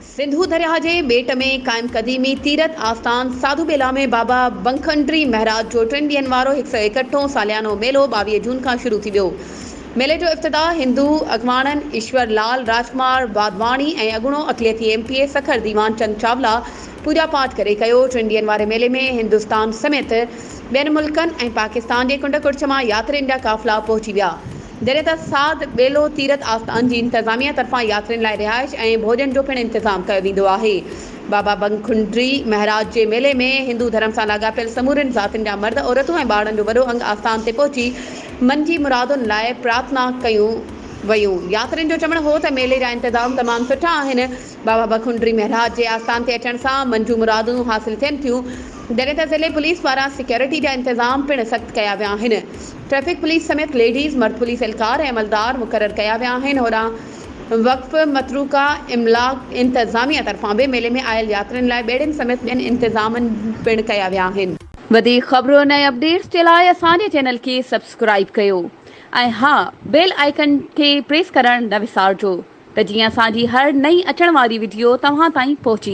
सिंधु दरिया जे ॿेट में क़ाइम क़दीमी तीरथ आस्थान साधू बेला में बाबा बंखंडरी महाराज जो 3 ॾींहनि वारो 161 सालियानो मेलो 22 जून खां शुरू थी वियो। मेले जो इफ़्तिताह हिंदू अॻवाननि ईश्वर लाल राजकुमार वाधवाणी ऐं अॻूणो अक़लियती MPA सखर दीवान चंद चावला पूजा पाठ करे कयो। 3 ॾींहनि वारे मेले में हिंदुस्तान समेत ॿियनि मुल्कनि ऐं पाकिस्तान जे कुंड कुड़िछ मां यात्रियुनि जा काफ़िला पहुची विया। जॾहिं त साध बेलो तीरथ आस्थान जी इंतज़ामिया तरफ़ां यात्रियुनि लाइ रिहाइश ऐं भोजन जो पिणु इंतज़ाम कयो वेंदो आहे। बाबा बंखुंडरी महाराज जे मेले में हिंदू धर्म सां लाॻापियल समूरनि ज़ातियुनि जा मर्द औरतूं ऐं ॿारनि जो वॾो अंग आस्थान ते पहुची मन जी मुरादुनि लाइ प्रार्थना कयूं वयूं। यात्रियुनि जो चवणु हो त मेले जा इंतज़ाम तमामु सुठा आहिनि। बाबा बंखुंडरी महाराज जे आस्थान ते अचण सां मन जूं मुरादूं हासिल थियनि थियूं। जॾहिं त ज़िले पुलिस पारां सिक्योरिटी जा इंतज़ाम पिणु सख़्तु कया विया आहिनि। ट्रैफिक पुलिस समेत लेडीज़ मर्द पुलिस एहलकार ऐं अमलदार मुक़ररु कया विया आहिनि। होॾां वक़्फ़ मतरूका इमलाक इंतज़ामिया तरफ़ां बि मेले में आयल यात्रियुनि लाइ ॿेड़ियुनि समेत ॿियनि इंतज़ामनि पिणु कया विया आहिनि। वधीक ख़बरुनि ऐं अपडेट्स जे लाइ असांजे चैनल खे सब्सक्राइब कयो ऐं हा बेल आइकन खे प्रेस करणु न विसारिजो त जीअं असांजी हर नई अचण वारी वीडियो तव्हां ताईं पहुची